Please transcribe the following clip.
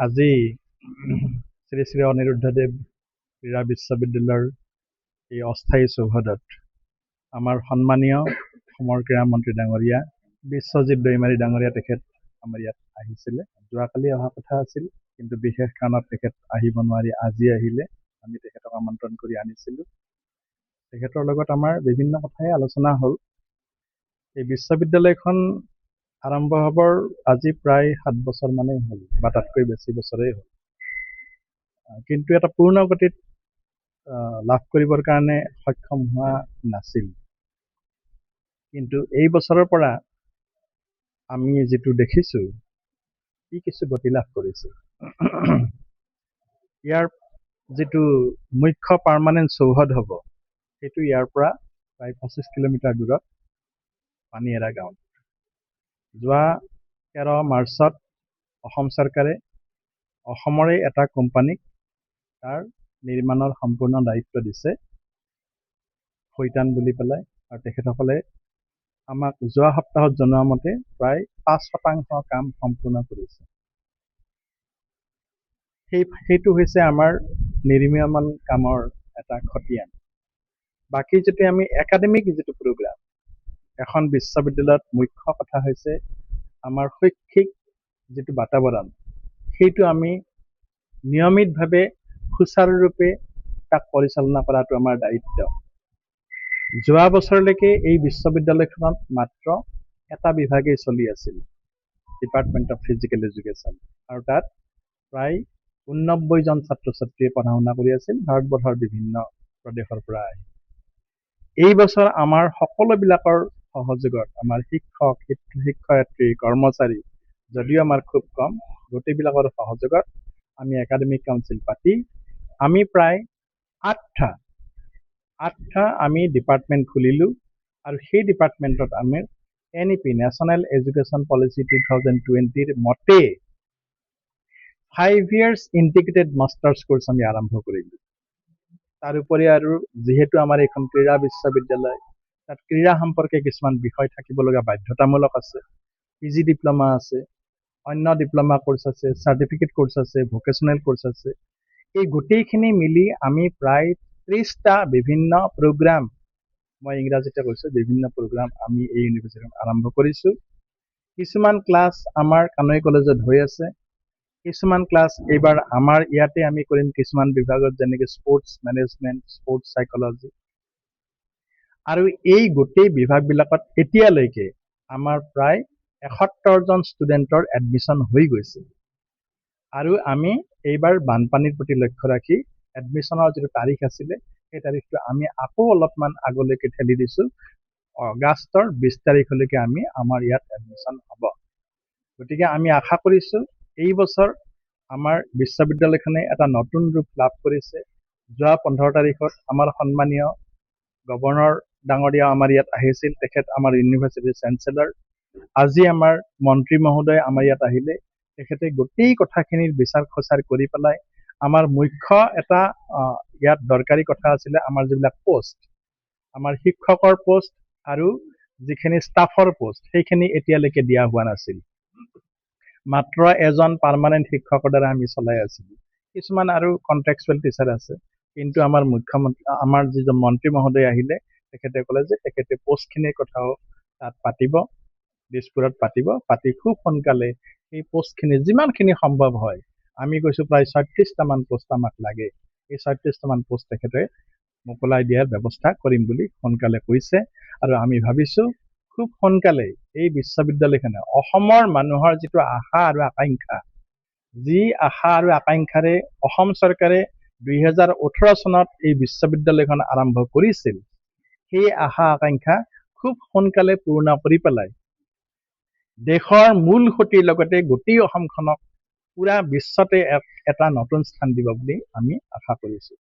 আজি শ্ৰী শ্ৰী অনিৰুদ্ধদেৱ ক্ৰীড়া বিশ্ববিদ্যালয়ৰ এই অস্থায়ী চৌহদত আমাৰ সন্মানীয় অসমৰ ক্ৰীড়া মন্ত্ৰী ডাঙৰীয়া বিশ্বজিৎ দৈমাৰী ডাঙৰীয়া তেখেত আমাৰ ইয়াত আহিছিলে। যোৱাকালি অহা কথা আছিল, কিন্তু বিশেষ কাৰণত তেখেত আহিব নোৱাৰি আজি আহিলে। আমি তেখেতক আমন্ত্ৰণ কৰি আনিছিলোঁ। তেখেতৰ লগত আমাৰ বিভিন্ন কথাই আলোচনা হ'ল। এই বিশ্ববিদ্যালয়খন আৰম্ভ হ'বৰ আজি প্ৰায় 7 বছৰ মানেই হ'ল বা তাতকৈ বেছি বছৰেই হ'ল, কিন্তু এটা পূৰ্ণ গতিত লাভ কৰিবৰ কাৰণে সক্ষম হোৱা নাছিল। কিন্তু এই বছৰৰ পৰা আমি যিটো দেখিছোঁ, ই কিছু গতি লাভ কৰিছে। ইয়াৰ যিটো মুখ্য পাৰ্মানেণ্ট চৌহদ হ'ব, সেইটো ইয়াৰ পৰা প্ৰায় 25 কিলোমিটাৰ দূৰত পানীয়েৰা গাঁৱত। যোৱা 13 মাৰ্চত অসম চৰকাৰে অসমৰে এটা কোম্পানীক তাৰ নিৰ্মাণৰ সম্পূৰ্ণ দায়িত্ব দিছে, খৈতান বুলি পেলাই, আৰু তেখেতসকলে আমাক যোৱা সপ্তাহত জনোৱা মতে প্ৰায় 5% কাম সম্পূৰ্ণ কৰিছে। সেইটো হৈছে আমাৰ নিৰ্মীয়মান কামৰ এটা খতিয়ান। বাকী যদি আমি একাডেমিক যিটো প্ৰগ্ৰাম, এখন বিশ্ববিদ্যালয়ত মুখ্য কথা হৈছে আমাৰ শৈক্ষিক যিটো বাতাবৰণ, সেইটো আমি নিয়মিতভাৱে সুচাৰুৰূপে তাক পৰিচালনা কৰাটো আমাৰ দায়িত্ব। যোৱা বছৰলৈকে এই বিশ্ববিদ্যালয়খনত মাত্ৰ এটা বিভাগেই চলি আছিল, ডিপাৰ্টমেণ্ট অফ ফিজিকেল এডুকেশ্যন, আৰু তাত প্ৰায় 89 জন ছাত্ৰ ছাত্ৰীয়ে পঢ়া শুনা কৰি আছিল ভাৰতবৰ্ষৰ বিভিন্ন প্ৰদেশৰ পৰা আহি। এই বছৰ আমাৰ সকলোবিলাকৰ সহযোগত, আমাৰ শিক্ষক শিক্ষয়িত্ৰী কৰ্মচাৰী যদিও আমাৰ খুব কম, গোটেইবিলাকৰ সহযোগত আমি একাডেমিক কাউন্সিল পাতি আমি প্ৰায় 8টা আমি ডিপাৰ্টমেণ্ট খুলিলোঁ, আৰু সেই ডিপাৰ্টমেণ্টত আমি NEP নেশ্যনেল এডুকেশ্যন পলিচি 2020ৰ মতে 5 years ইণ্টিগ্ৰেটেড মাষ্টাৰ্ছ কোৰ্চ আমি আৰম্ভ কৰিলোঁ। তাৰোপৰি আৰু যিহেতু আমাৰ এইখন ক্ৰীড়া বিশ্ববিদ্যালয়, তাত ক্ৰীড়া সম্পৰ্কে কিছুমান বিষয় থাকিব লগা বাধ্যতামূলক আছে। PG ডিপ্ল'মা আছে, অন্য ডিপ্ল'মা কোৰ্চ আছে, চাৰ্টিফিকেট কোৰ্চ আছে, ভকেশ্যনেল কোৰ্চ আছে। এই গোটেইখিনি মিলি আমি প্ৰায় 30টা বিভিন্ন প্ৰগ্ৰাম, মই ইংৰাজীতে কৈছোঁ, বিভিন্ন প্ৰগ্ৰাম আমি এই ইউনিভাৰ্চিটিত আৰম্ভ কৰিছোঁ। কিছুমান ক্লাছ আমাৰ কানৈ কলেজত হৈ আছে, কিছুমান ক্লাছ এইবাৰ আমাৰ ইয়াতে আমি কৰিম কিছুমান বিভাগত, যেনেকৈ স্পৰ্টছ মেনেজমেণ্ট, স্পৰ্টছ চাইকলজি। আৰু এই গোটেই বিভাগবিলাকত এতিয়ালৈকে আমাৰ প্ৰায় 71 জন ষ্টুডেণ্টৰ এডমিশ্যন হৈ গৈছে। আৰু আমি এইবাৰ বানপানীৰ প্ৰতি লক্ষ্য ৰাখি এডমিশ্যনৰ যিটো তাৰিখ আছিলে, সেই তাৰিখটো আমি আকৌ অলপমান আগলৈকে ঠেলি দিছোঁ। আগষ্টৰ 20 তাৰিখলৈকে আমাৰ ইয়াত এডমিশ্যন হ'ব। গতিকে আমি আশা কৰিছোঁ এই বছৰ আমাৰ বিশ্ববিদ্যালয়খনে এটা নতুন ৰূপ লাভ কৰিছে। যোৱা 15 তাৰিখত আমাৰ সন্মানীয় গভৰ্ণৰ ডাঙৰীয়া আমাৰ ইয়াত আহিছিল, তেখেত আমাৰ ইউনিভাৰ্চিটিৰ চেঞ্চেলৰ। আজি আমাৰ মন্ত্ৰী মহোদয় আমাৰ ইয়াত আহিলে, তেখেতে গোটেই কথাখিনিৰ বিচাৰ খোচাৰ কৰি পেলাই আমাৰ মুখ্য এটা ইয়াত দৰকাৰী কথা আছিলে, আমাৰ যিবিলাক পোষ্ট, আমাৰ শিক্ষকৰ পোষ্ট আৰু যিখিনি ষ্টাফৰ পোষ্ট, সেইখিনি এতিয়ালৈকে দিয়া হোৱা নাছিল। মাত্ৰ এজন পাৰ্মানেণ্ট শিক্ষকৰ দ্বাৰা আমি চলাই আছিলোঁ। কিছুমান আৰু কণ্ট্ৰেকচুৱেল টিচাৰ আছে, কিন্তু আমাৰ আমাৰ যিজন মন্ত্ৰী মহোদয় আহিলে, তেখেতে ক'লে যে তেখেতে পোষ্টখিনিৰ কথাও তাত পাতিব, দিছপুৰত পাতি খুব সোনকালে এই পোষ্টখিনি যিমানখিনি সম্ভৱ হয়, আমি কৈছোঁ প্ৰায় 36টামান পোষ্ট আমাক লাগে, এই 36টামান পোষ্ট তেখেতে মোকলাই দিয়াৰ ব্যৱস্থা কৰিম বুলি সোনকালে কৈছে। আৰু আমি ভাবিছোঁ খুব সোনকালে এই বিশ্ববিদ্যালয়খনে অসমৰ মানুহৰ যিটো আশা আৰু আকাংক্ষা, যি আশা আৰু আকাংক্ষাৰে অসম চৰকাৰে 2018 চনত এই বিশ্ববিদ্যালয়খন আৰম্ভ কৰিছিল, সেই আশা আকাংক্ষা খুব সোনকালে পূৰ্ণ কৰি পেলাই দেশৰ মূল সুঁতিৰ লগতে গোটেই অসমখনক পুৰা বিশ্বতে এটা নতুন স্থান দিব বুলি আমি আশা কৰিছোঁ।